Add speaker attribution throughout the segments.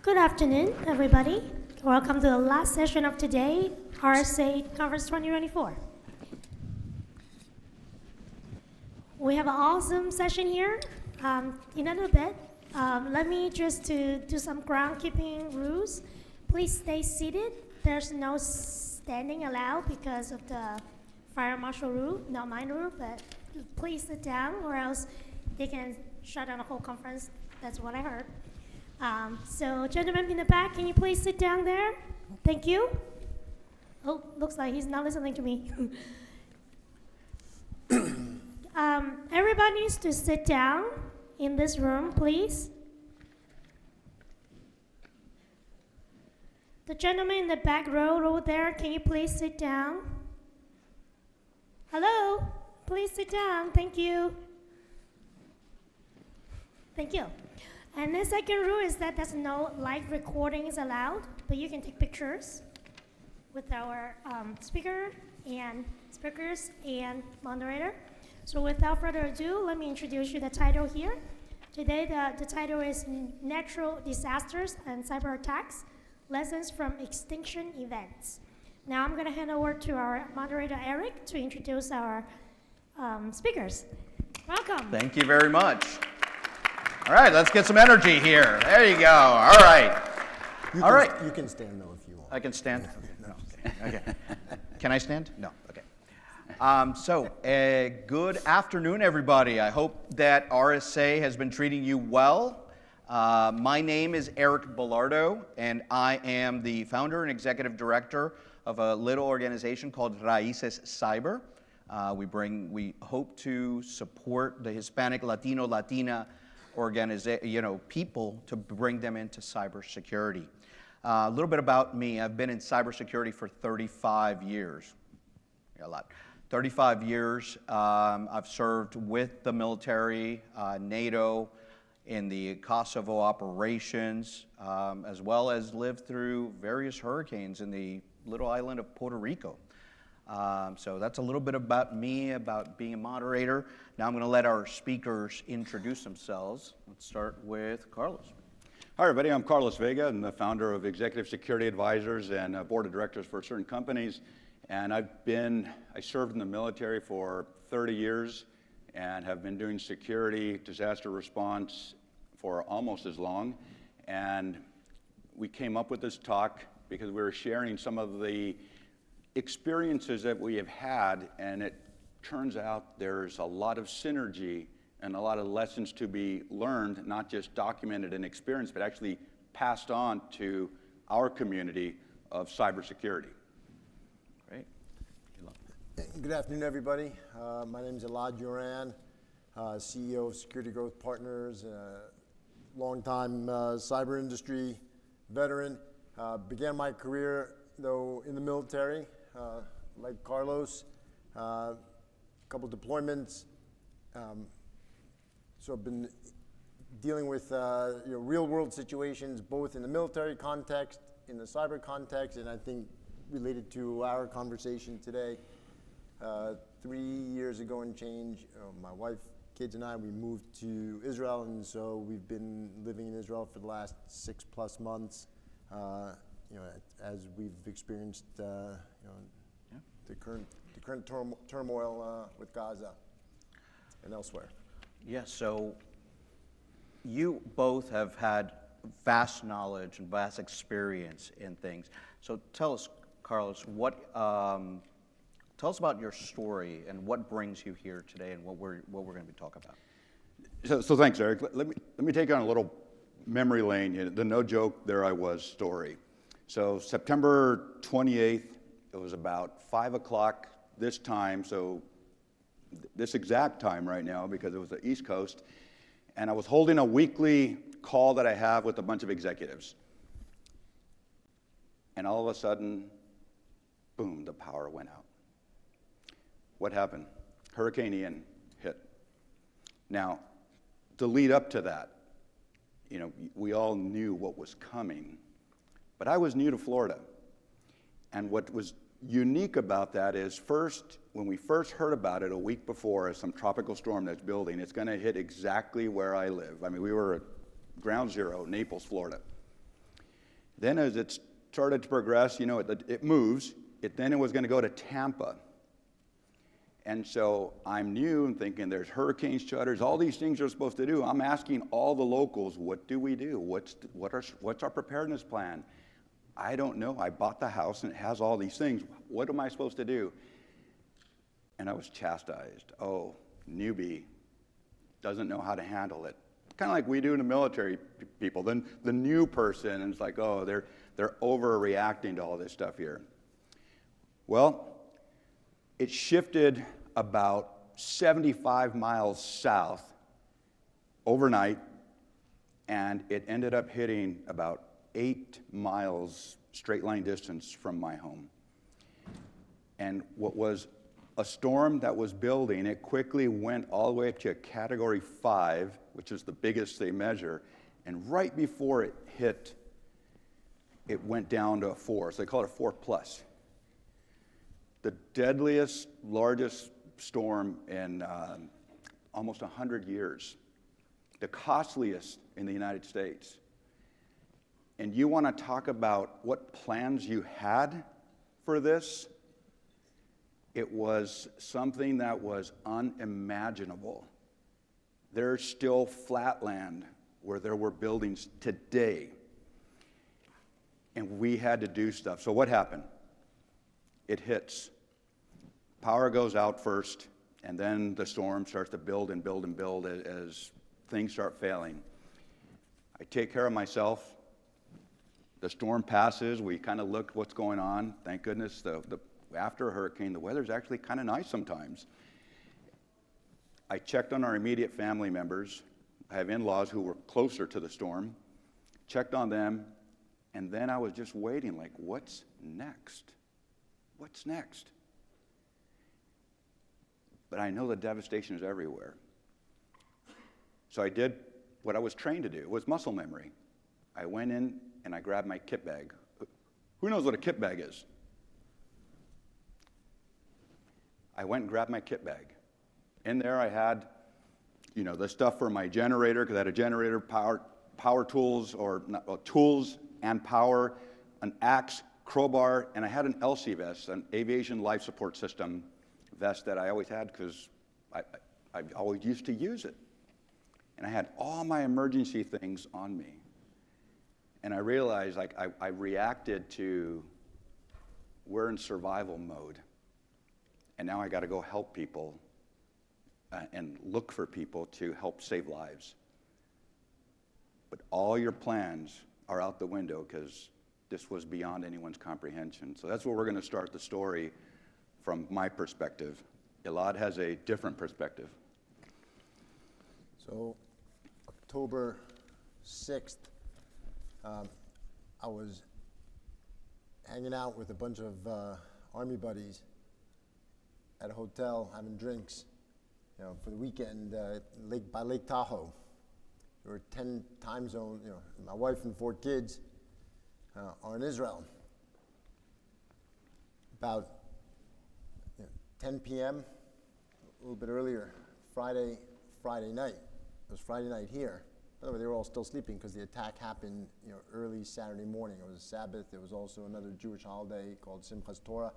Speaker 1: Good afternoon, everybody. Welcome to the last session of today, RSA Conference 2024. We have an awesome session here. In a little bit, let me just to do some groundkeeping rules. Please stay seated. There's no standing allowed because of the fire marshal rule, not mine rule, but please sit down or else they can shut down the whole conference. That's what I heard. So gentlemen in the back, can you please sit down there? Thank you. Oh, looks like he's not listening to me. Everybody needs to sit down in this room, please. The gentleman in the back row over there, can you please sit down? Hello? Please sit down. Thank you. Thank you. And the second rule is that there's no live recording is allowed, but you can take pictures with our speakers and moderator. So without further ado, let me introduce you the title here. Today the title is Natural Disasters and Cyber Attacks, Lessons from Extinction Events. Now I'm going to hand over to our moderator, Eric, to introduce our speakers. Welcome.
Speaker 2: Thank you very much. All right, let's get some energy here. There you go. All right.
Speaker 3: You can stand, though, if you want.
Speaker 2: I can stand? No. Okay. Can I stand? No. Okay. Good afternoon, everybody. I hope that RSA has been treating you well. My name is Eric Bellardo, and I am the founder and executive director of a little organization called Raíces Cyber. We hope to support the Hispanic, Latino, Latina people to bring them into cybersecurity. A little bit about me. I've been in cybersecurity for 35 years. A lot. 35 years. I've served with the military, NATO, in the Kosovo operations, as well as lived through various hurricanes in the little island of Puerto Rico. So that's a little bit about me, about being a moderator. Now I'm going to let our speakers introduce themselves. Let's start with Carlos.
Speaker 4: Hi, everybody. I'm Carlos Vega. I'm the founder of Executive Security Advisors and board of directors for certain companies. And I served in the military for 30 years and have been doing security, disaster response for almost as long. And we came up with this talk because we were sharing some of the experiences that we have had, and it turns out there's a lot of synergy and a lot of lessons to be learned, not just documented and experienced, but actually passed on to our community of cybersecurity.
Speaker 2: Great.
Speaker 3: Good afternoon, everybody. My name is Elad Duran, CEO of Security Growth Partners, longtime cyber industry veteran. Began my career, though, in the military, like Carlos, a couple deployments. So I've been dealing with real-world situations, both in the military context, in the cyber context, and I think related to our conversation today. 3 years ago and change, my wife, kids, and I, we moved to Israel, and so we've been living in Israel for the last 6+ months. As we've experienced, the current turmoil with Gaza and elsewhere.
Speaker 2: Yes. So you both have had vast knowledge and vast experience in things. So tell us, Carlos, tell us about your story and what brings you here today, and what we're going to be talking about.
Speaker 4: So thanks, Eric. Let me take you on a little memory lane. The no joke, there I was story. So September 28th, it was about 5 o'clock this time, so this exact time right now, because it was the East Coast, and I was holding a weekly call that I have with a bunch of executives. And all of a sudden, boom, the power went out. What happened? Hurricane Ian hit. Now, to lead up to that, we all knew what was coming, but I was new to Florida. And what was unique about that is when we first heard about it a week before, as some tropical storm that's building, it's going to hit exactly where I live. I mean, we were at ground zero, Naples, Florida. Then as it started to progress, it moves. Then it was going to go to Tampa. And so I'm new and thinking there's hurricane shutters, all these things you're supposed to do. I'm asking all the locals, what do we do? What's our preparedness plan? I don't know. I bought the house and it has all these things. What am I supposed to do? And I was chastised. Oh, newbie, doesn't know how to handle it. Kind of like we do in the military people. Then the new person, and it's like, oh, they're overreacting to all this stuff here. Well, it shifted about 75 miles south overnight, and it ended up hitting about 8 miles straight line distance from my home. And what was a storm that was building, it quickly went all the way up to a Category 5, which is the biggest they measure, and right before it hit, it went down to a 4, so they call it a 4 plus. The deadliest, largest storm in almost 100 years, the costliest in the United States. And you want to talk about what plans you had for this? It was something that was unimaginable. There's still flat land where there were buildings today. And we had to do stuff. So what happened? It hits. Power goes out first, and then the storm starts to build and build and build as things start failing. I take care of myself. The storm passes. We kind of look what's going on. Thank goodness after a hurricane, the weather's actually kind of nice sometimes. I checked on our immediate family members. I have in-laws who were closer to the storm. Checked on them, and then I was just waiting, like, what's next? What's next? But I know the devastation is everywhere. So I did what I was trained to do. It was muscle memory. I went in and I grabbed my kit bag. Who knows what a kit bag is? I went and grabbed my kit bag. In there I had, the stuff for my generator, because I had a generator, power tools, tools and power, an axe, crowbar, and I had an LC vest, an aviation life support system vest that I always had because I always used to use it. And I had all my emergency things on me. And I realized I reacted to, we're in survival mode. And now I got to go help people and look for people to help save lives. But all your plans are out the window because this was beyond anyone's comprehension. So that's where we're going to start the story from my perspective. Elad has a different perspective.
Speaker 3: So, October 6th, I was hanging out with a bunch of Army buddies at a hotel having drinks, for the weekend by Lake Tahoe. There were 10 time zones. My wife and 4 kids are in Israel. About 10 p.m., a little bit earlier, Friday night. It was Friday night here. By the way, they were all still sleeping because the attack happened, early Saturday morning. It was a Sabbath. There was also another Jewish holiday called Simchas Torah.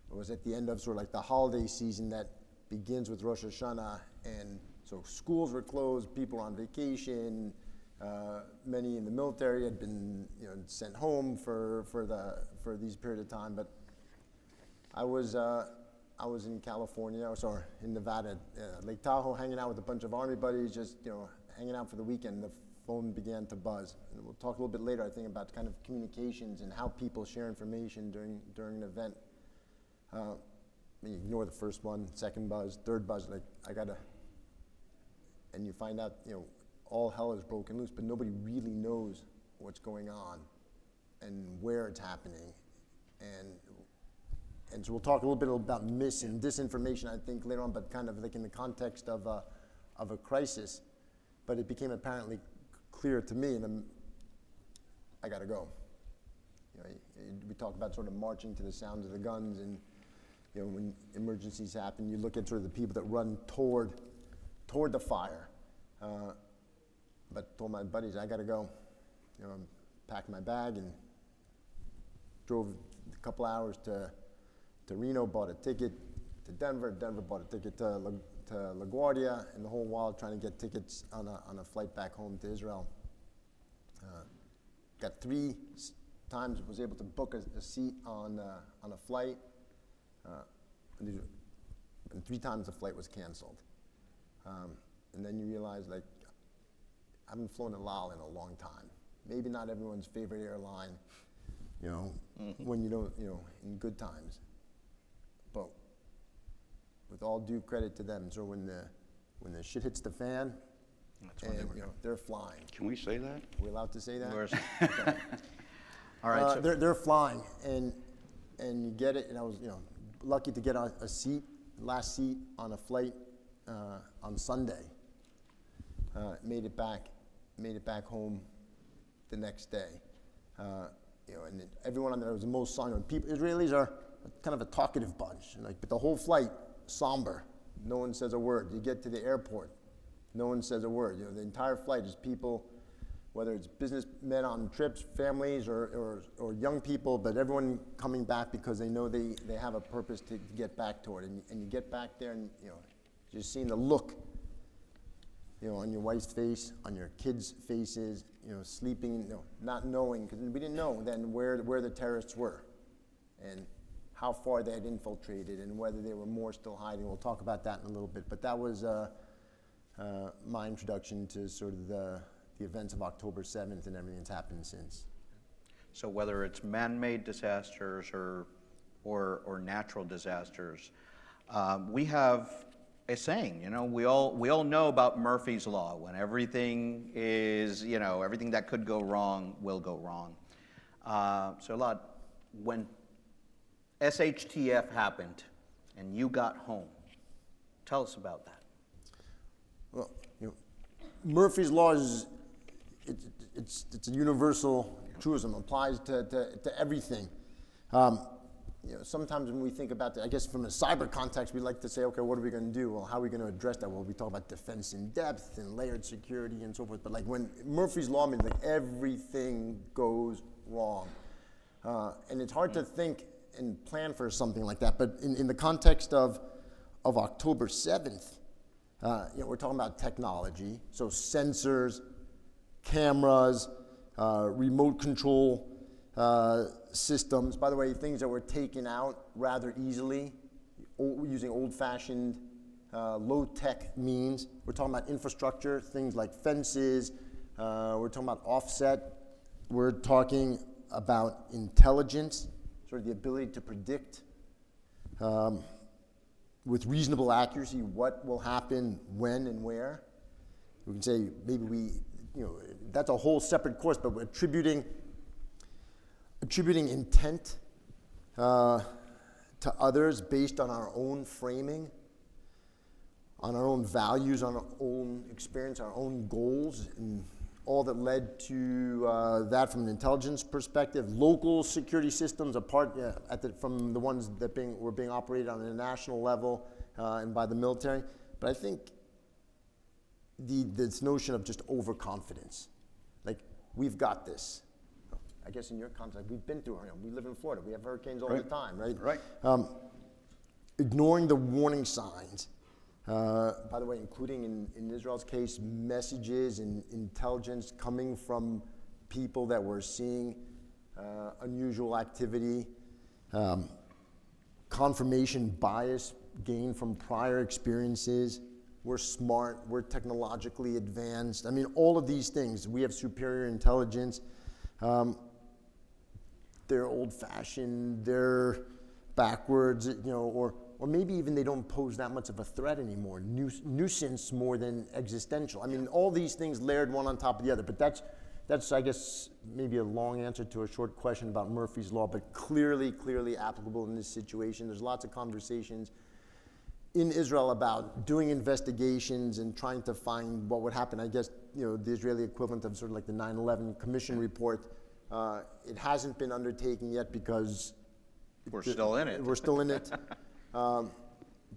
Speaker 3: It was at the end of sort of like the holiday season that begins with Rosh Hashanah, and so schools were closed, people were on vacation, many in the military had been sent home for these period of time. But I was in California, in Nevada, Lake Tahoe, hanging out with a bunch of Army buddies, just hanging out for the weekend. The phone began to buzz, and we'll talk a little bit later, I think, about kind of communications and how people share information during an event. You ignore the first one, second buzz, third buzz, and you find out, all hell is broken loose, but nobody really knows what's going on and where it's happening. And so we'll talk a little bit about mis and disinformation, I think, later on, but kind of like in the context of a crisis. But it became apparently clear to me, and I got to go. We talk about sort of marching to the sound of the guns, and when emergencies happen, you look at sort of the people that run toward the fire. But told my buddies, I got to go. Pack my bag and drove a couple hours to Reno, bought a ticket to Denver. Denver bought a ticket to LaGuardia, and the whole while trying to get tickets on a flight back home to Israel. Got 3 times, was able to book a seat on a flight, and 3 times the flight was canceled. And then you realize, like, I haven't flown at LAL in a long time. Maybe not everyone's favorite airline, you know, when you don't, you know, in good times. But with all due credit to them, so when the shit hits the fan,
Speaker 2: That's when they
Speaker 3: and
Speaker 2: were
Speaker 3: you know, they're flying.
Speaker 4: Can we say that?
Speaker 3: We're allowed to say that?
Speaker 2: Okay. All right. So,
Speaker 3: They're flying, and you get it. And I was, you know, lucky to get a seat, last seat on a flight on Sunday. Made it back home the next day. You know, and everyone on there was the most silent. People, Israelis are kind of a talkative bunch, like, but the whole flight somber. No one says a word. You get to the airport, no one says a word. You know, the entire flight is people, whether it's businessmen on trips, families, or young people, but everyone coming back because they know they have a purpose to get back toward. And you get back there, and you know, just seeing the look, you know, on your wife's face, on your kids' faces, you know, sleeping, you know, not knowing, because we didn't know then where the terrorists were, and how far they had infiltrated, and whether there were more still hiding. We'll talk about that in a little bit. But that was my introduction to sort of the events of October 7th and everything that's happened since.
Speaker 2: so whether it's man-made disasters or natural disasters, we have a saying. You know, we all know about Murphy's Law. When everything is, you know, everything that could go wrong will go wrong. So, Elad, when SHTF happened and you got home, tell us about that.
Speaker 3: Well, you know, Murphy's Law is it's a universal truism, applies to everything. You know, sometimes when we think about that, I guess from a cyber context, we like to say, okay, what are we going to do? Well, how are we going to address that? Well, we talk about defense in depth and layered security and so forth. But like when Murphy's Law means like everything goes wrong. And it's hard to think and plan for something like that. But in the context of October 7th, you know, we're talking about technology. So sensors, cameras, remote control systems. By the way, things that were taken out rather easily using old-fashioned, low-tech means. We're talking about infrastructure, things like fences. We're talking about offset. We're talking about intelligence, sort of the ability to predict with reasonable accuracy what will happen when and where. We can say maybe you know, that's a whole separate course, but we're attributing intent to others based on our own framing, on our own values, on our own experience, our own goals, and all that led to that from an intelligence perspective. Local security systems apart from the ones that were being operated on a national level and by the military. But I think this notion of just overconfidence, like we've got this. I guess in your context, we've been through, you know, we live in Florida, we have hurricanes all the time, right?
Speaker 4: Right.
Speaker 3: Ignoring the warning signs, by the way, including in Israel's case, messages and intelligence coming from people that were seeing unusual activity, confirmation bias gained from prior experiences. We're smart, we're technologically advanced. I mean, all of these things, we have superior intelligence. They're old-fashioned, they're backwards, you know, or maybe even they don't pose that much of a threat anymore, nuisance more than existential. I mean, all these things layered one on top of the other, but that's I guess, maybe a long answer to a short question about Murphy's Law, but clearly applicable in this situation. There's lots of conversations in Israel about doing investigations and trying to find what would happen. I guess, you know, the Israeli equivalent of sort of like the 9/11 Commission report. It hasn't been undertaken yet because
Speaker 2: We're still in it.
Speaker 3: We're still in it,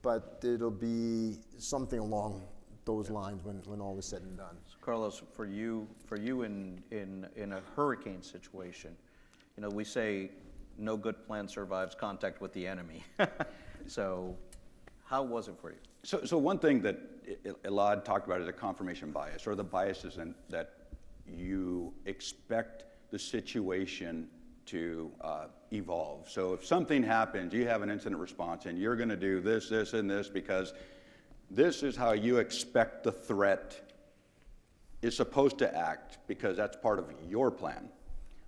Speaker 3: but it'll be something along those lines when all is said and done.
Speaker 2: So Carlos, for you in a hurricane situation, you know, we say no good plan survives contact with the enemy. So how was it for you?
Speaker 4: So one thing that Elad talked about is a confirmation bias, or the bias is that you expect the situation to evolve. So if something happens, you have an incident response, and you're going to do this, this, and this because this is how you expect the threat is supposed to act because that's part of your plan.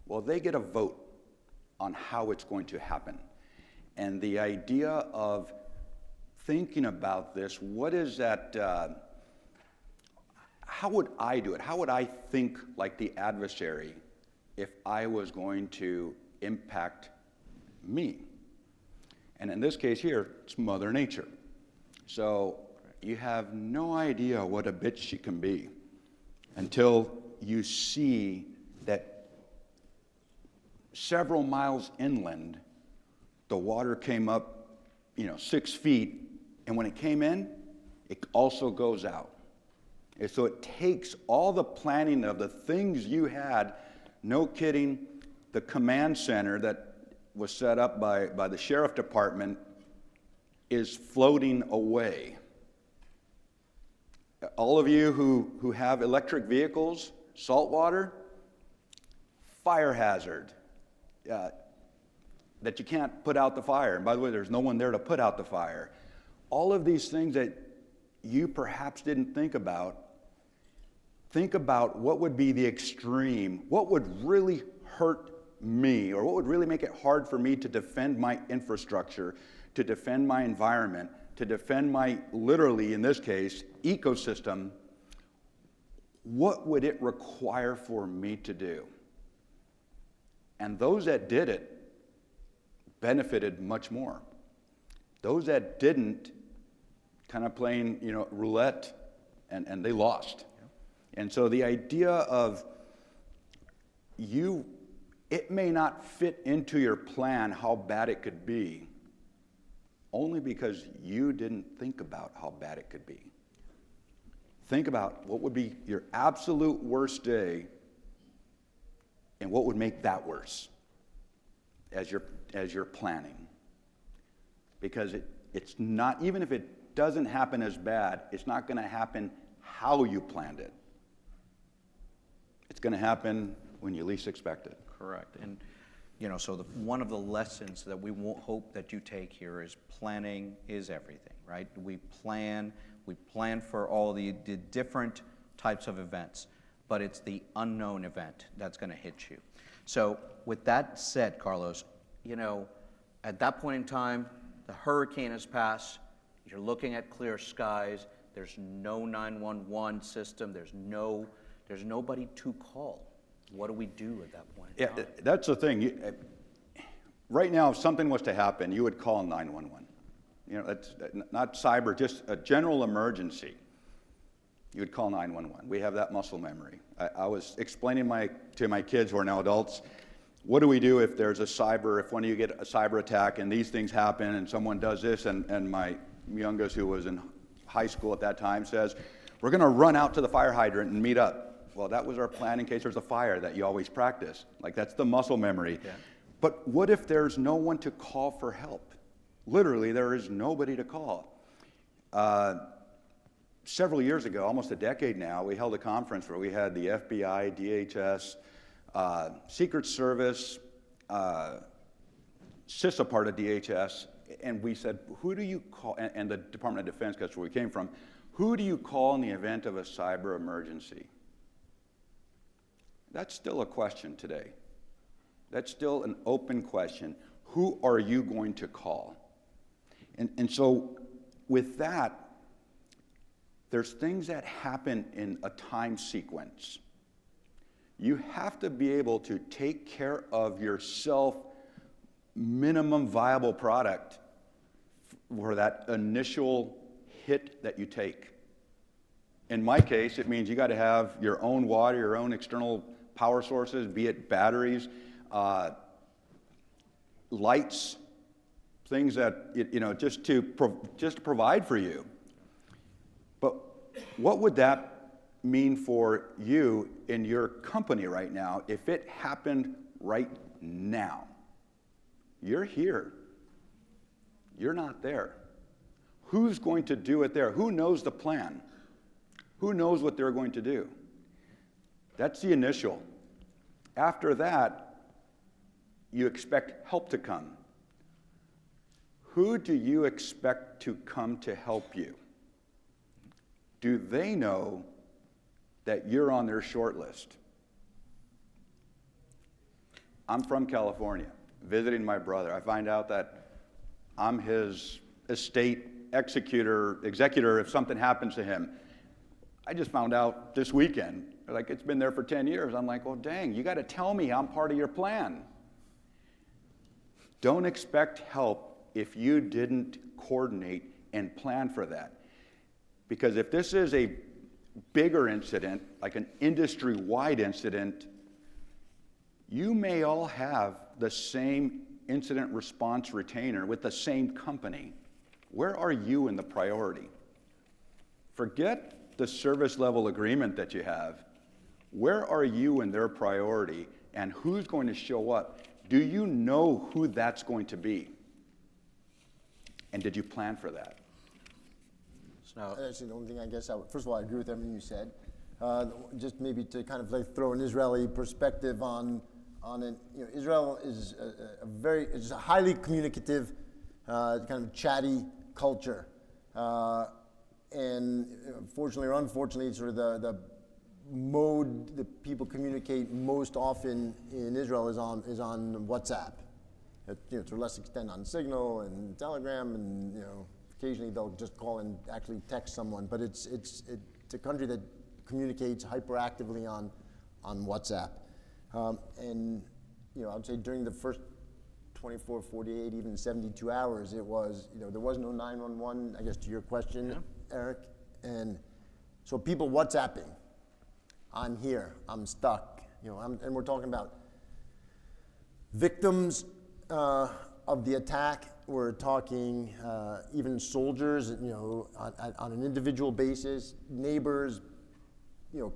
Speaker 4: Well, they get a vote on how it's going to happen. And the idea of thinking about this, what is that, how would I do it? How would I think like the adversary if I was going to impact me? And in this case here, it's Mother Nature. So you have no idea what a bitch she can be until you see that several miles inland, the water came up, 6 feet, and when it came in, it also goes out. And so it takes all the planning of the things you had, no kidding, the command center that was set up by the sheriff department is floating away. All of you who have electric vehicles, saltwater, fire hazard, that you can't put out the fire. And by the way, there's no one there to put out the fire. All of these things that you perhaps didn't think about what would be the extreme, what would really hurt me, or what would really make it hard for me to defend my infrastructure, to defend my environment, to defend my, literally in this case, ecosystem. What would it require for me to do? And those that did it benefited much more. Those that didn't, kind of playing, roulette, and they lost. Yeah. And so the idea of it may not fit into your plan how bad it could be, only because you didn't think about how bad it could be. Think about what would be your absolute worst day and what would make that worse as you're planning. Because it's not, even if it doesn't happen as bad, it's not going to happen how you planned it. It's going to happen when you least expect it.
Speaker 2: Correct. And so one of the lessons that we hope that you take here is planning is everything, right? We plan for all the different types of events, but it's the unknown event that's going to hit you. So with that said, Carlos, at that point in time, the hurricane has passed, you're looking at clear skies, there's no 911 system, there's nobody to call. What do we do at that point in time?
Speaker 4: That's the thing. Right now, if something was to happen, you would call 911. That's not cyber, just a general emergency. You would call 911. We have that muscle memory. I was explaining to my kids who are now adults, what do we do if if one of you get a cyber attack and these things happen and someone does this, and my youngest, who was in high school at that time, says, we're going to run out to the fire hydrant and meet up. Well, that was our plan in case there's a fire that you always practice. Like, that's the muscle memory. Yeah. But what if there's no one to call for help? Literally, there is nobody to call. Several years ago, almost a decade now, we held a conference where we had the FBI, DHS, Secret Service, CISA part of DHS, and we said, who do you call, and the Department of Defense, that's where we came from, who do you call in the event of a cyber emergency? That's still a question today. That's still an open question. Who are you going to call? And so with that, there's things that happen in a time sequence. You have to be able to take care of yourself, minimum viable product for that initial hit that you take. In my case, it means you got to have your own water, your own external power sources, be it batteries, lights, things that, just to provide for you. But what would that mean for you in your company right now if it happened right now? You're here. You're not there. Who's going to do it there? Who knows the plan? Who knows what they're going to do? That's the initial. After that, you expect help to come. Who do you expect to come to help you? Do they know that you're on their short list? I'm from California, visiting my brother. I find out that I'm his estate executor if something happens to him. I just found out this weekend, like it's been there for 10 years. I'm like, well, dang, you got to tell me I'm part of your plan. Don't expect help if you didn't coordinate and plan for that. Because if this is a bigger incident, like an industry-wide incident, you may all have the same incident response retainer with the same company. Where are you in the priority? Forget the service level agreement that you have. Where are you in their priority, and who's going to show up? Do you know who that's going to be? And did you plan for that?
Speaker 3: Actually, the only thing I guess first of all, I agree with everything you said. Just maybe to kind of like throw an Israeli perspective on it. You know, Israel is it's a highly communicative, kind of chatty culture, and fortunately or unfortunately, sort of the mode that people communicate most often in Israel is on WhatsApp. To a less extent on Signal and Telegram, and occasionally they'll just call and actually text someone. But it's a country that communicates hyperactively on WhatsApp, and I would say during the first 24, 48, even 72 hours, it was there was no 911. I guess to your question, Eric, and so people WhatsApping. I'm here. I'm stuck. And we're talking about victims of the attack. We're talking even soldiers, on an individual basis, neighbors,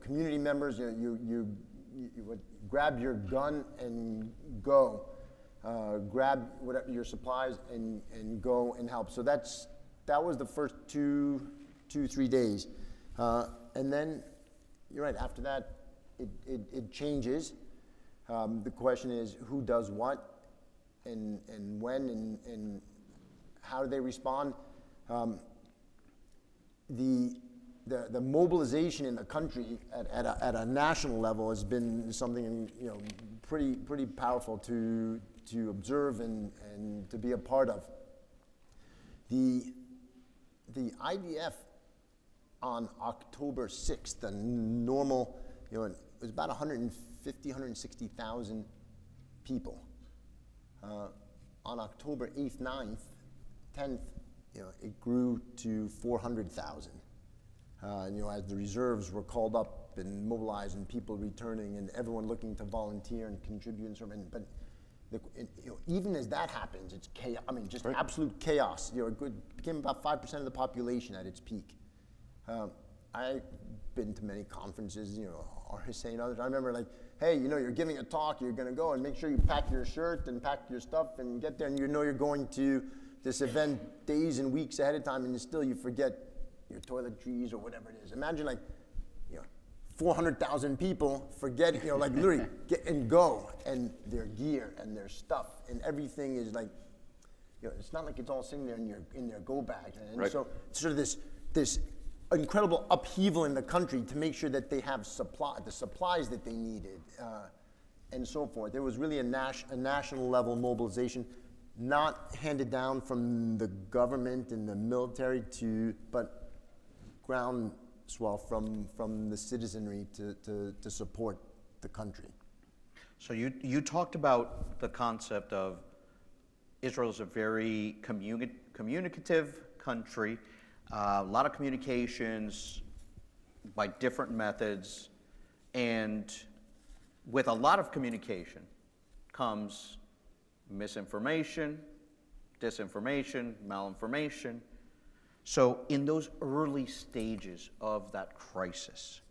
Speaker 3: community members. You would grab your gun and go, grab whatever your supplies and go and help. So that was the first 3 days, and then you're right. After that, it changes. The question is who does what. And when and how do they respond? The mobilization in the country at a national level has been something pretty powerful to observe and to be a part of. The IDF on October 6th, the normal, it was about 160,000 people. On October 8th, 9th, 10th, it grew to 400,000. As the reserves were called up and mobilized and people returning and everyone looking to volunteer and contribute and so on. But even as that happens, it's chaos. I mean, just absolute chaos. It became about 5% of the population at its peak. I've been to many conferences, or Hussein, others. I remember like, hey, you're giving a talk, you're going to go and make sure you pack your shirt and pack your stuff and get there, and you're going to this event days and weeks ahead of time, and still you forget your toiletries or whatever it is. Imagine like, 400,000 people forget, like literally get and go, and their gear and their stuff and everything is like, it's not like it's all sitting there in their go bag. And so sort of this incredible upheaval in the country to make sure that they have the supplies that they needed, and so forth. There was really a national level mobilization, not handed down from the government and the military but groundswell from the citizenry to support the country.
Speaker 2: So you talked about the concept of Israel is a very communicative country. A lot of communications by different methods, and with a lot of communication comes misinformation, disinformation, malinformation. So in those early stages of that crisis,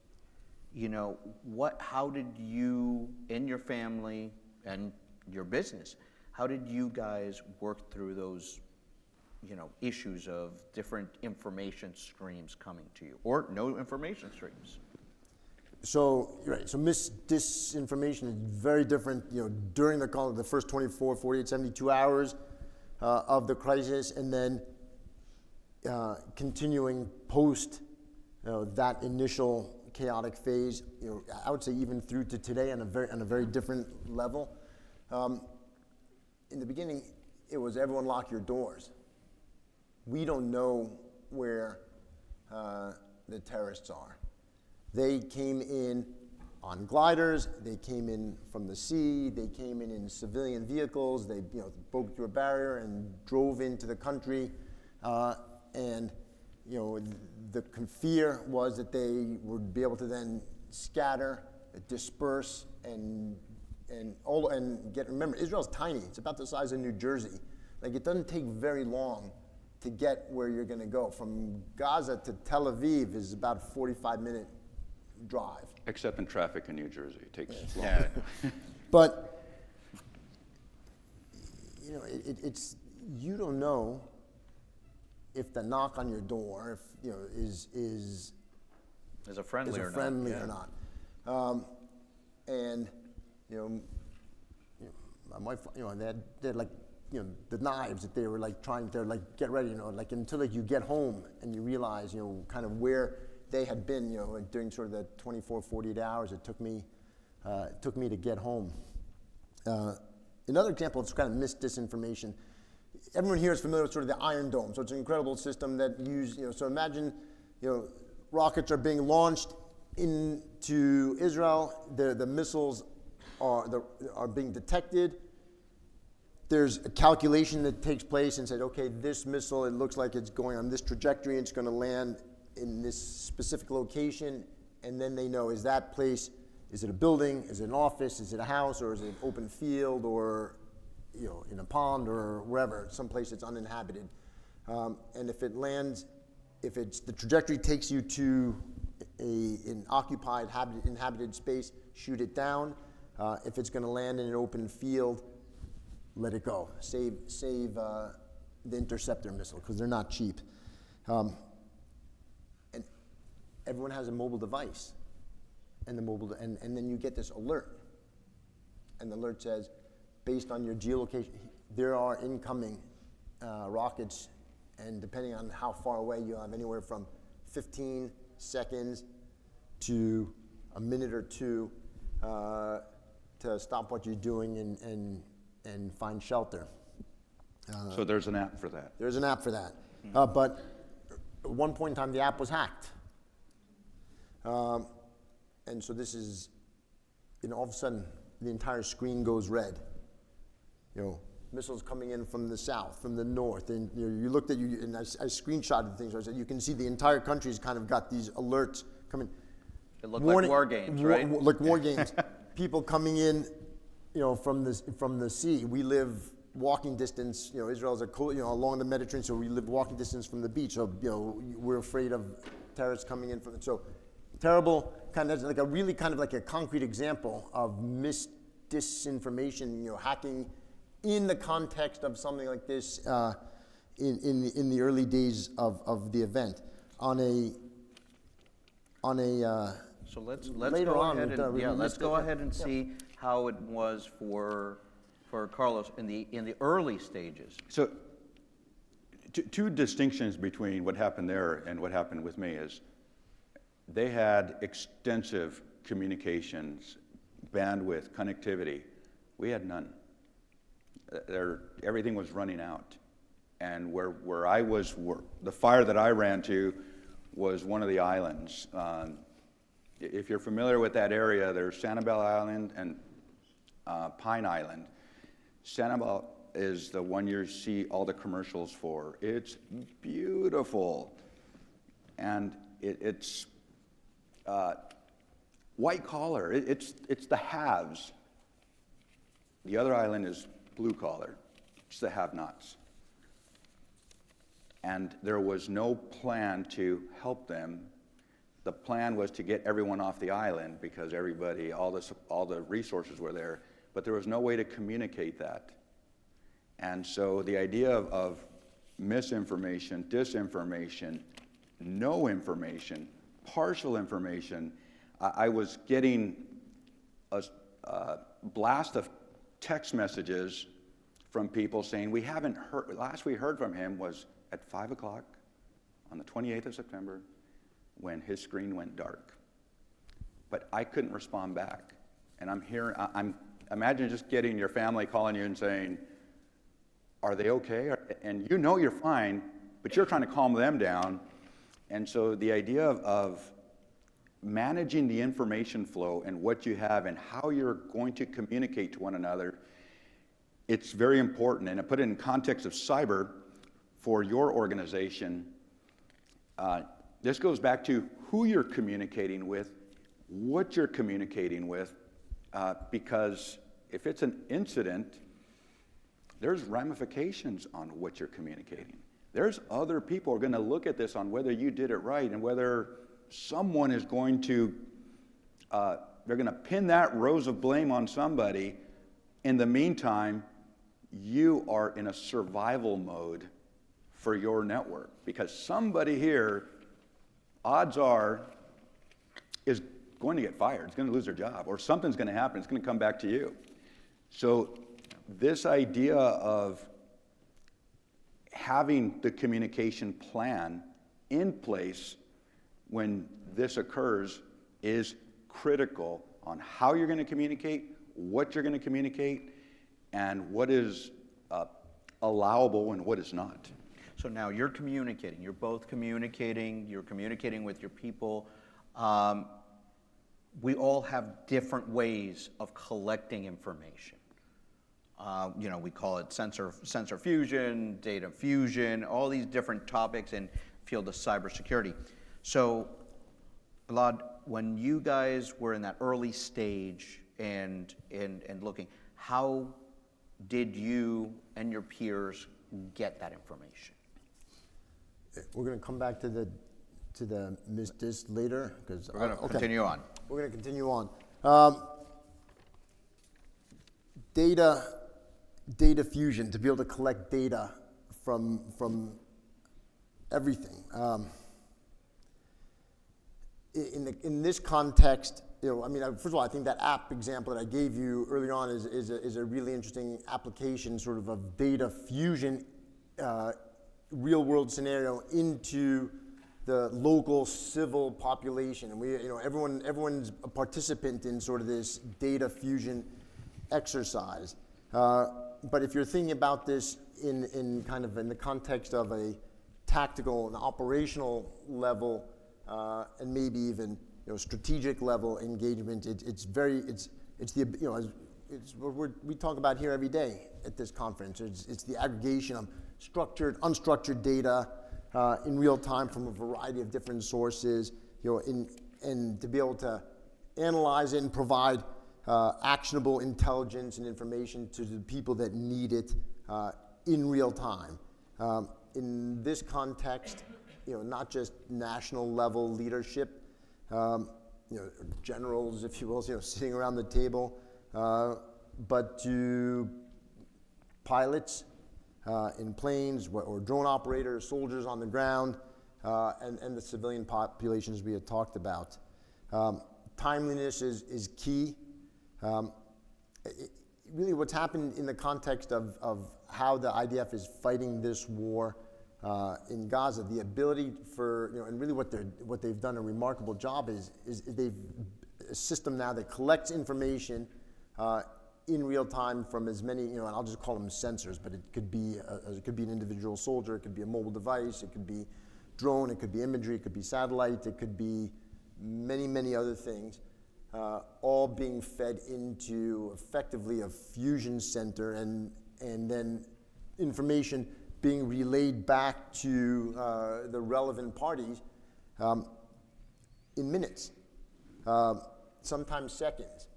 Speaker 2: how did you, in your family and your business, How did you guys work through those, issues of different information streams coming to you, or no information streams?
Speaker 3: So, right, so disinformation is very different, during the first 24, 48, 72 hours of the crisis, and then continuing post that initial chaotic phase, I would say even through to today on a very different level. In the beginning, it was everyone lock your doors. We don't know where the terrorists are. They came in on gliders, they came in from the sea, they came in civilian vehicles, they broke through a barrier and drove into the country, and the fear was that they would be able to then scatter, disperse, and remember, Israel's tiny. It's about the size of New Jersey. Like, it doesn't take very long to get where you're going to go. From Gaza to Tel Aviv is about a 45-minute drive.
Speaker 4: Except in traffic in New Jersey, it takes long.
Speaker 2: Yeah.
Speaker 3: But it's you don't know if the knock on your door is
Speaker 2: Is it friendly or not?
Speaker 3: friendly
Speaker 2: Yeah.
Speaker 3: or not. And my wife, they had like the knives that they were like trying to like get ready, like until like you get home and you realize kind of where they had been, like during sort of the 24, 48 hours it took me to get home. Another example of kind of disinformation. Everyone here is familiar with sort of the Iron Dome. So it's an incredible system that so imagine, rockets are being launched into Israel. The missiles are being detected. There's a calculation that takes place and said, okay, this missile, it looks like it's going on this trajectory, it's going to land in this specific location, and then they know, is that place, is it a building, is it an office, is it a house, or is it an open field, or in a pond, or wherever, someplace that's uninhabited. And if it lands, the trajectory takes you to an occupied, inhabited space, shoot it down. If it's going to land in an open field, let it go. Save the interceptor missile, because they're not cheap. And everyone has a mobile device, and and then you get this alert, and the alert says, based on your geolocation, there are incoming rockets, and depending on how far away, you have anywhere from 15 seconds to a minute or two to stop what you're doing and find shelter.
Speaker 4: So there's an app for that.
Speaker 3: There's an app for that. But at one point in time, the app was hacked. And so this is, all of a sudden, the entire screen goes red. Missiles coming in from the south, from the north, and you looked at and I screenshotted things. I said you can see the entire country's kind of got these alerts coming.
Speaker 2: It looked like war games, right?
Speaker 3: Like war games. People coming in, from the sea. We live walking distance. Israel's along the Mediterranean, so we live walking distance from the beach. So we're afraid of terrorists coming in from it. So terrible, kind of like a really kind of like a concrete example of disinformation, hacking in the context of something like this in the early days of the event.
Speaker 2: So let's
Speaker 3: later
Speaker 2: go
Speaker 3: on,
Speaker 2: ahead and let's go ahead and
Speaker 3: yeah.
Speaker 2: see how it was for Carlos in the early stages.
Speaker 4: So two distinctions between what happened there and what happened with me is they had extensive communications, bandwidth, connectivity. We had none. Everything was running out. And where I was, the fire that I ran to was one of the islands. If you're familiar with that area, there's Sanibel Island and Pine Island. Sanibel is the one you see all the commercials for. It's beautiful. And it's white collar. It's the haves. The other island is blue collar. It's the have-nots. And there was no plan to help them. The plan was to get everyone off the island because everybody, all the resources were there, but there was no way to communicate that. And so the idea of misinformation, disinformation, no information, partial information, I was getting a blast of text messages from people saying, we haven't heard, last we heard from him was at 5 o'clock on the 28th of September when his screen went dark. But I couldn't respond back. And imagine just getting your family calling you and saying, are they okay? And you know you're fine, but you're trying to calm them down. And so the idea of managing the information flow and what you have and how you're going to communicate to one another, it's very important. And to put it in context of cyber for your organization, this goes back to who you're communicating with, what you're communicating with, because if it's an incident, there's ramifications on what you're communicating. There's other people who are going to look at this on whether you did it right and whether someone is going to, they're going to pin that rose of blame on somebody. In the meantime, you are in a survival mode for your network because somebody here, odds are, is going to get fired, is going to lose their job, or something's going to happen, it's going to come back to you. So this idea of having the communication plan in place when this occurs is critical on how you're going to communicate, what you're going to communicate, and what is allowable and what is not.
Speaker 2: So now you're communicating, you're both communicating, you're communicating with your people. We all have different ways of collecting information. We call it sensor fusion, data fusion, all these different topics in field of cybersecurity. So, Elad, when you guys were in that early stage and looking, how did you and your peers get that information?
Speaker 3: We're going to come back to the MISDIS later because
Speaker 2: We're going to continue on.
Speaker 3: We're going to continue on. Data fusion, to be able to collect data from everything. In this context, first of all, I think that app example that I gave you early on is a really interesting application, sort of data fusion, real world scenario into the local civil population, and everyone's a participant in sort of this data fusion exercise. But if you're thinking about this in the context of a tactical and operational level, and maybe even strategic level engagement, it's what we talk about here every day at this conference. It's the aggregation of structured, unstructured data in real time from a variety of different sources, and to be able to analyze it and provide actionable intelligence and information to the people that need it in real time. In this context, not just national level leadership, generals, if you will, sitting around the table, but to pilots in planes or drone operators, soldiers on the ground, and the civilian populations we had talked about. Timeliness is key. Really what's happened in the context of how the IDF is fighting this war in Gaza, the ability for, and really what they've done a remarkable job is they've a system now that collects information in real time from as many, and I'll just call them sensors, but it could be an individual soldier, it could be a mobile device, it could be drone, it could be imagery, it could be satellite, it could be many, many other things. All being fed into effectively a fusion center, and then information being relayed back to the relevant parties in minutes, sometimes seconds.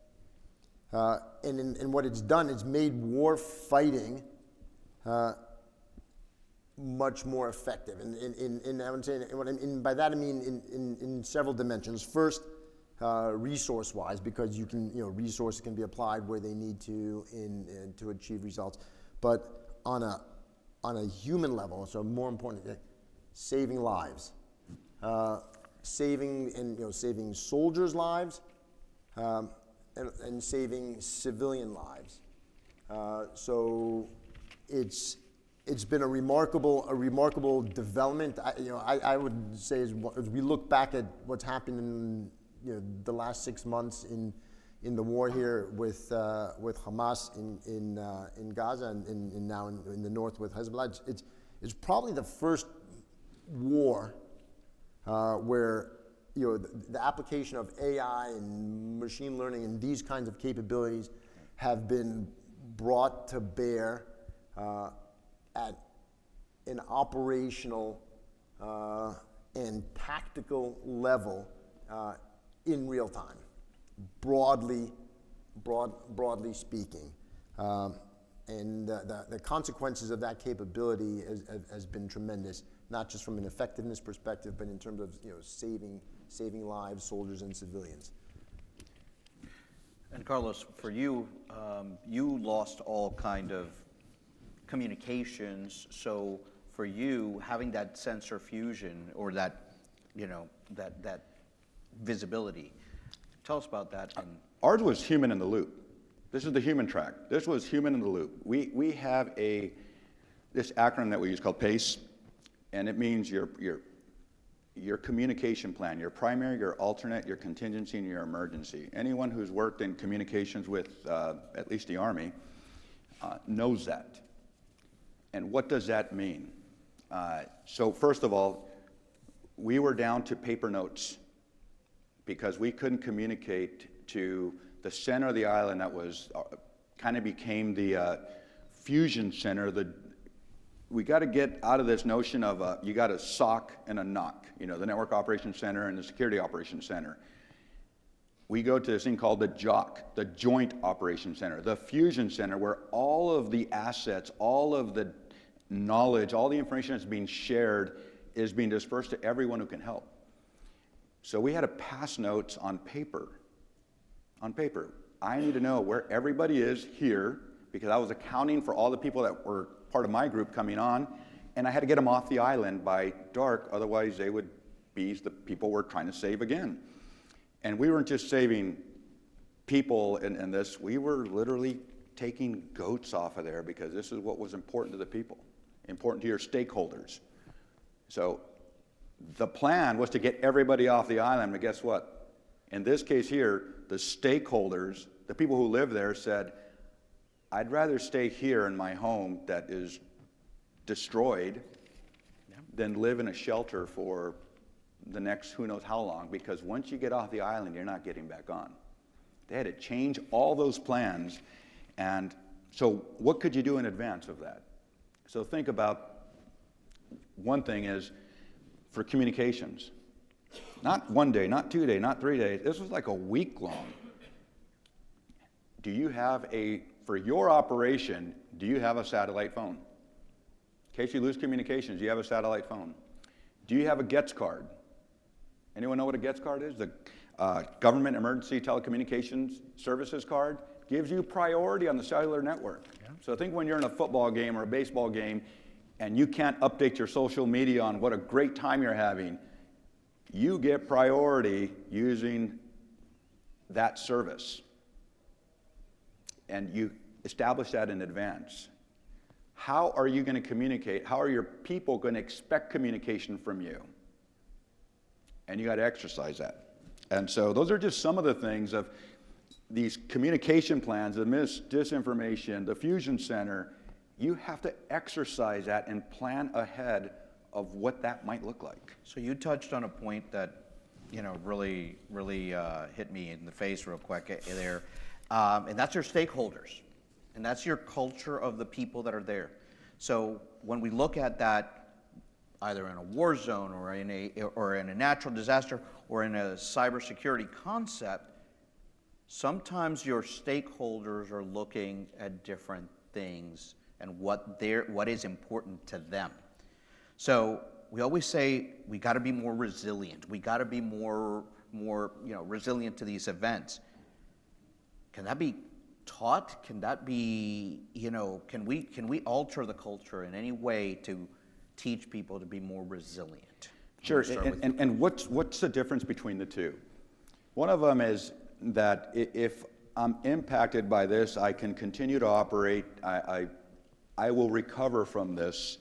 Speaker 3: And what it's done is made war fighting much more effective. And I would say, what I mean by that, I mean in several dimensions. First, resource-wise, because resources can be applied where they need to to achieve results. But on a human level, so more important, saving lives, saving soldiers' lives, and saving civilian lives. So it's been a remarkable development. I would say as we look back at what's happened in the last 6 months in the war here with Hamas in Gaza and now in the north with Hezbollah, it's probably the first war where the application of AI and machine learning and these kinds of capabilities have been brought to bear at an operational and tactical level in real time, broadly speaking. And the consequences of that capability has been tremendous, not just from an effectiveness perspective, but in terms of saving lives, soldiers and civilians.
Speaker 2: And Carlos, for you, you lost all kind of communications. So for you, having that sensor fusion or that, that visibility, tell us about that. And
Speaker 4: Ours was human in the loop. This is the human track. This was human in the loop. We have this acronym that we use called PACE, and it means your communication plan, your primary, your alternate, your contingency, and your emergency. Anyone who's worked in communications with at least the Army knows that. And what does that mean? So first of all, we were down to paper notes because we couldn't communicate to the center of the island that was kind of became the fusion center. We got to get out of this notion of you got a SOC and a NOC, the Network Operations Center and the Security Operations Center. We go to this thing called the JOC, the Joint Operations Center, the Fusion Center, where all of the assets, all of the knowledge, all the information that's being shared is being dispersed to everyone who can help. So we had to pass notes on paper. I need to know where everybody is here because I was accounting for all the people that were part of my group coming on, and I had to get them off the island by dark, otherwise they would be the people we're trying to save again. And we weren't just saving people in this, we were literally taking goats off of there because this is what was important to the people, important to your stakeholders. So the plan was to get everybody off the island, but guess what? In this case here, the stakeholders, the people who live there said, I'd rather stay here in my home that is destroyed than live in a shelter for the next who knows how long, because once you get off the island, you're not getting back on. They had to change all those plans, and so what could you do in advance of that? So think about, one thing is for communications. Not 1 day, not 2 days, not 3 days. This was like a week long. Do you have for your operation, do you have a satellite phone? In case you lose communications, do you have a satellite phone? Do you have a GETS card? Anyone know what a GETS card is? The Government Emergency Telecommunications Services card gives you priority on the cellular network. Yeah. So think when you're in a football game or a baseball game and you can't update your social media on what a great time you're having, you get priority using that service. And you establish that in advance. How are you going to communicate? How are your people going to expect communication from you? And you got to exercise that. And so those are just some of the things of these communication plans, the disinformation, the Fusion Center. You have to exercise that and plan ahead of what that might look like.
Speaker 2: So you touched on a point that, really hit me in the face real quick there, and that's your stakeholders, and that's your culture of the people that are there. So when we look at that, either in a war zone or in a natural disaster or in a cybersecurity concept, sometimes your stakeholders are looking at different things and what is important to them. So we always say we got to be more resilient. We got to be more resilient to these events. Can that be taught? Can that be, can we alter the culture in any way to teach people to be more resilient?
Speaker 4: Sure,
Speaker 2: I'm gonna start with
Speaker 4: and what's the difference between the two? One of them is that if I'm impacted by this, I can continue to operate, I will recover from this.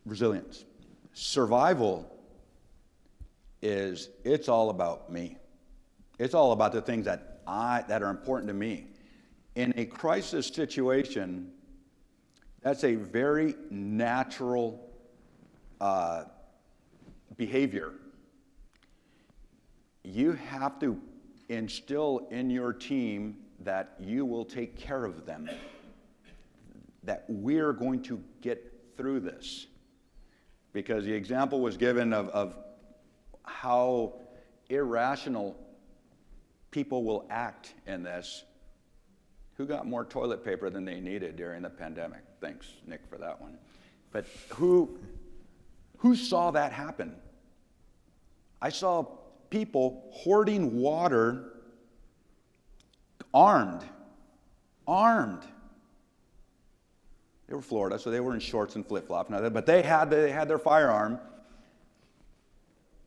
Speaker 4: Resilience. Survival it's all about me. It's all about the things that are important to me. In a crisis situation, that's a very natural behavior. You have to instill in your team that you will take care of them, that we're going to get through this. Because the example was given of how irrational people will act in this. Who got more toilet paper than they needed during the pandemic? Thanks, Nick, for that one. But who saw that happen? I saw people hoarding water, armed. They were Florida, so they were in shorts and flip-flops, but they had their firearm,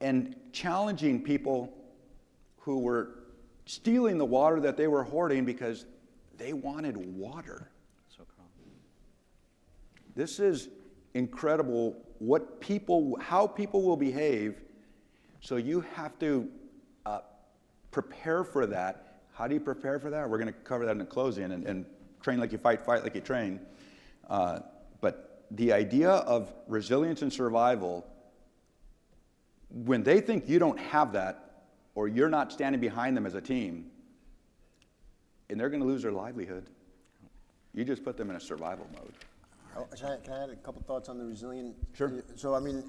Speaker 4: and challenging people who were stealing the water that they were hoarding because they wanted water. This is incredible how people will behave. So you have to prepare for that. How do you prepare for that? We're going to cover that in the closing, and train like you fight like you train. But the idea of resilience and survival, when they think you don't have that, or you're not standing behind them as a team, and they're going to lose their livelihood, you just put them in a survival mode.
Speaker 3: Can I add a couple thoughts on the resilient?
Speaker 4: Sure.
Speaker 3: So, I mean,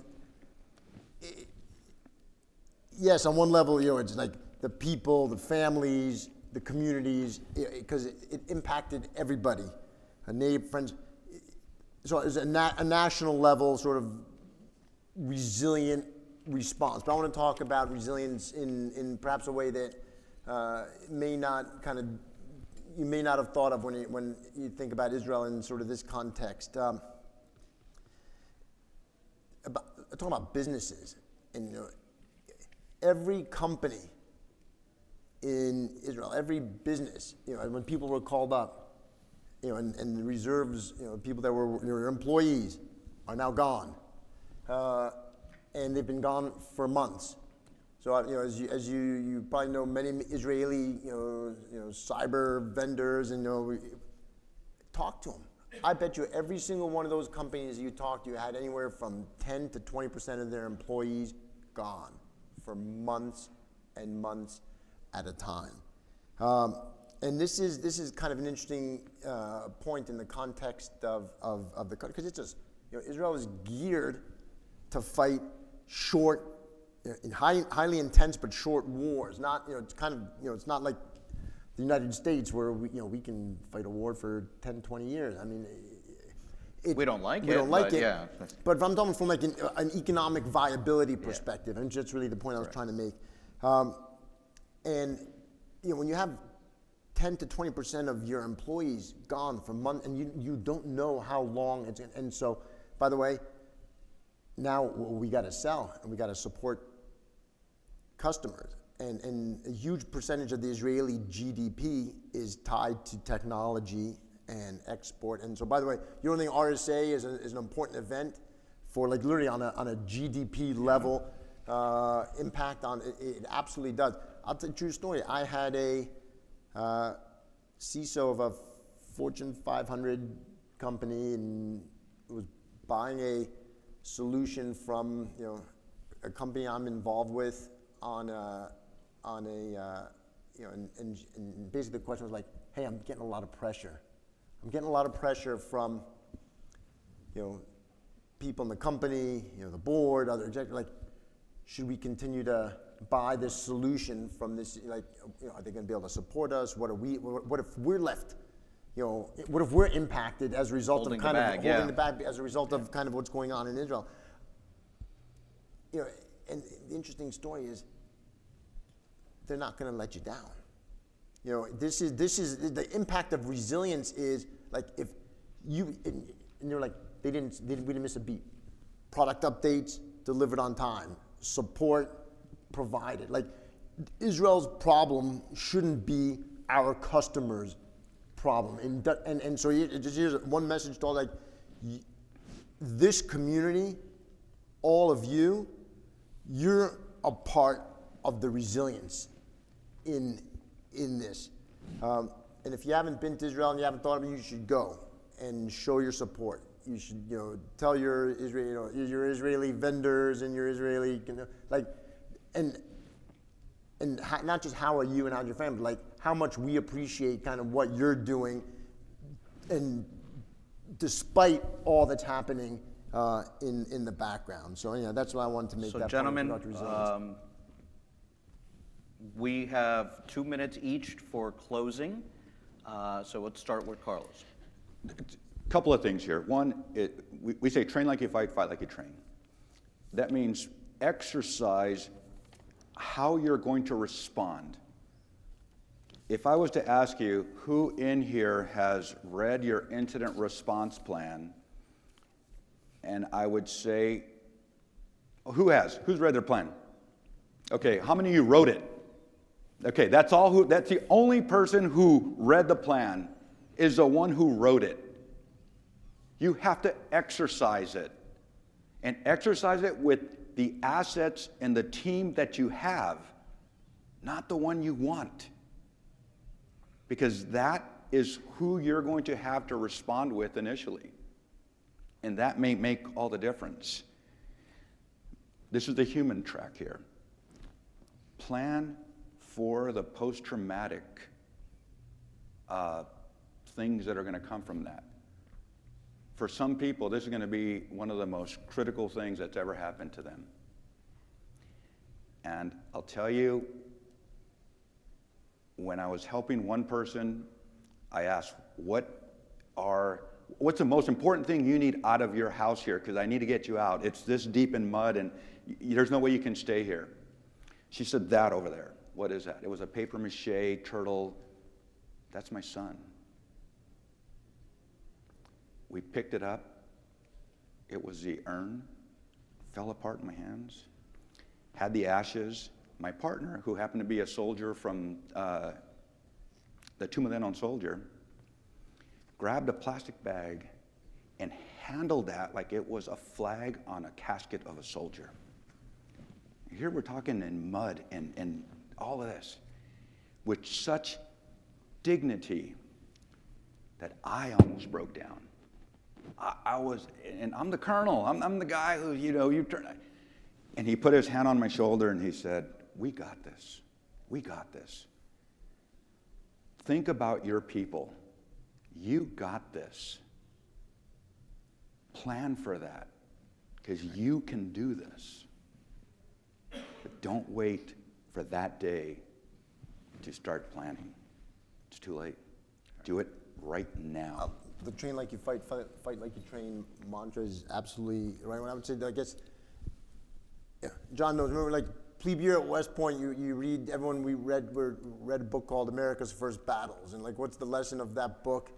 Speaker 3: yes, on one level, it's like the people, the families, the communities, because it impacted everybody, neighbor, friends. So it's a national level sort of resilient response. But I want to talk about resilience in perhaps a way that you may not have thought of when you think about Israel in sort of this context. Talking about businesses, and every company in Israel, every business, when people were called up, and the reserves, people that were employees are now gone, and they've been gone for months. So as you probably know, many Israeli cyber vendors, and talk to them. I bet you every single one of those companies you talked to had anywhere from 10 to 20% of their employees gone for months and months at a time. And this is kind of an interesting point in the context of the country, because it's just Israel is geared to fight short, in highly intense but short wars. Not it's kind of it's not like the United States where we can fight a war for 10, 20 years. I mean,
Speaker 2: we don't like it.
Speaker 3: We don't like
Speaker 2: but
Speaker 3: it.
Speaker 2: Yeah.
Speaker 3: But if I'm talking from like an economic viability perspective, and that's really the point I was trying to make. And when you have 10 to 20% of your employees gone for months, and you don't know how long it's going to, and so, by the way, now we got to sell and we got to support customers, and a huge percentage of the Israeli GDP is tied to technology and export. And so, by the way, you don't think RSA is an important event for, like, literally on a GDP level impact on it? It absolutely does. I'll tell you a true story. I had a CISO of a Fortune 500 company, and was buying a solution from a company I'm involved with on a and basically the question was like, hey, I'm getting a lot of pressure. I'm getting a lot of pressure from people in the company, the board, other executives, like, should we continue to buy this solution from this, like, are they going to be able to support us? What if we're left, what if we're impacted as a result
Speaker 2: Holding
Speaker 3: of kind
Speaker 2: the
Speaker 3: of
Speaker 2: bag,
Speaker 3: holding
Speaker 2: yeah.
Speaker 3: the bag as a result of kind of what's going on in Israel? And the interesting story is they're not going to let you down. You know, this is the impact of resilience is like if you and you're like we didn't miss a beat. Product updates delivered on time, support provided. Like Israel's problem shouldn't be our customers' problem. And so just here's one message to all, like this community, all of you, you're a part of the resilience in this. And if you haven't been to Israel and you haven't thought of it, you should go and show your support. You should, tell your Israeli vendors and your Israeli, not just how are you and how's your family, but like how much we appreciate kind of what you're doing, and despite all that's happening in the background. So yeah, that's why I wanted to make
Speaker 2: So
Speaker 3: that
Speaker 2: gentlemen,
Speaker 3: point about resilience.
Speaker 2: we have 2 minutes each for closing. So let's start with Carlos.
Speaker 4: Couple of things here. One, we say train like you fight, fight like you train. That means exercise how you're going to respond. If I was to ask you who in here has read your incident response plan, and I would say, who has? Who's read their plan? Okay, how many of you wrote it? Okay, that's the only person who read the plan is the one who wrote it. You have to exercise it, and exercise it with the assets and the team that you have, not the one you want. Because that is who you're going to have to respond with initially. And that may make all the difference. This is the human track here. Plan for the post-traumatic things that are going to come from that. For some people, this is going to be one of the most critical things that's ever happened to them. And I'll tell you, when I was helping one person, I asked, what's the most important thing you need out of your house here? Because I need to get you out. It's this deep in mud, and there's no way you can stay here. She said, that over there. What is that? It was a paper mache turtle. That's my son. We picked it up. It was the urn. Fell apart in my hands. Had the ashes. My partner, who happened to be a soldier from the Tomb of the Unknown Soldier, grabbed a plastic bag and handled that like it was a flag on a casket of a soldier. Here we're talking in mud and all of this with such dignity that I almost broke down. I was, and I'm the colonel. I'm the guy who, you turn. And he put his hand on my shoulder and he said, we got this. We got this. Think about your people. You got this. Plan for that, because you can do this. But don't wait for that day to start planning. It's too late. Do it right now.
Speaker 3: The train like you fight like you train mantra is absolutely right. When I would say, I guess, yeah, John knows. Remember, like plebe year at West Point, you read. Everyone we read a book called America's First Battles, and like, what's the lesson of that book?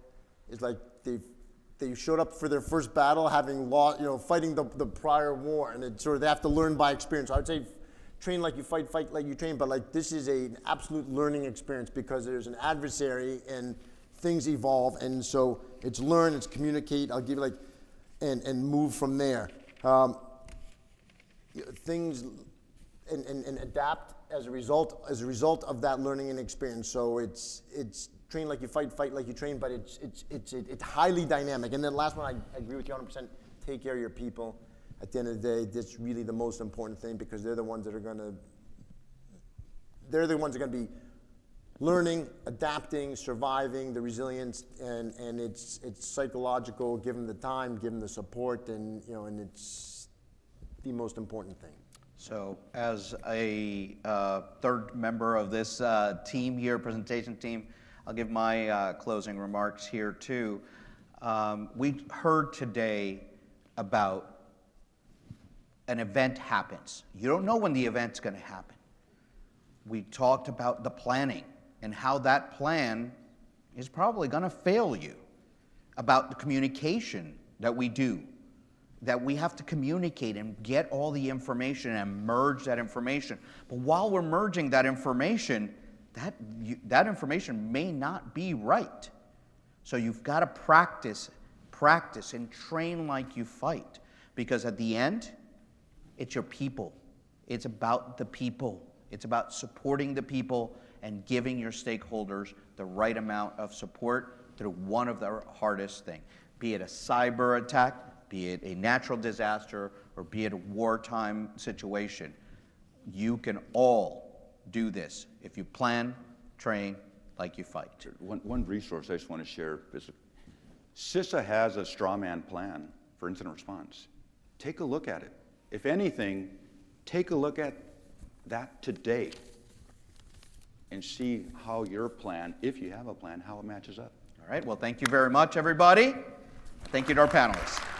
Speaker 3: Is like they showed up for their first battle having lost, fighting the prior war, and it sort of they have to learn by experience. So I would say, train like you fight like you train, but like this is an absolute learning experience because there's an adversary and things evolve, and so it's learn, it's communicate. I'll give you and move from there. Things and adapt as a result of that learning and experience. So it's train like you fight like you train, but it's highly dynamic. And then the last one, I agree with you 100%. Take care of your people. At the end of the day, that's really the most important thing because they're the ones that are going to be learning, adapting, surviving, the resilience, and it's psychological. Give them the time, give them the support, and it's the most important thing.
Speaker 2: So as a third member of this team here, presentation team, I'll give my closing remarks here too. We heard today about an event happens. You don't know when the event's going to happen. We talked about the planning and how that plan is probably going to fail you, about the communication that we do, that we have to communicate and get all the information and merge that information. But while we're merging that information, that information may not be right. So you've got to practice and train like you fight, because at the end, it's your people. It's about the people. It's about supporting the people and giving your stakeholders the right amount of support through one of the hardest things, be it a cyber attack, be it a natural disaster, or be it a wartime situation. You can all do this if you plan, train like you fight.
Speaker 4: One resource I just want to share is CISA has a strawman plan for incident response. Take a look at it. If anything, take a look at that today and see how your plan, if you have a plan, how it matches up.
Speaker 2: All right, well, thank you very much, everybody. Thank you to our panelists.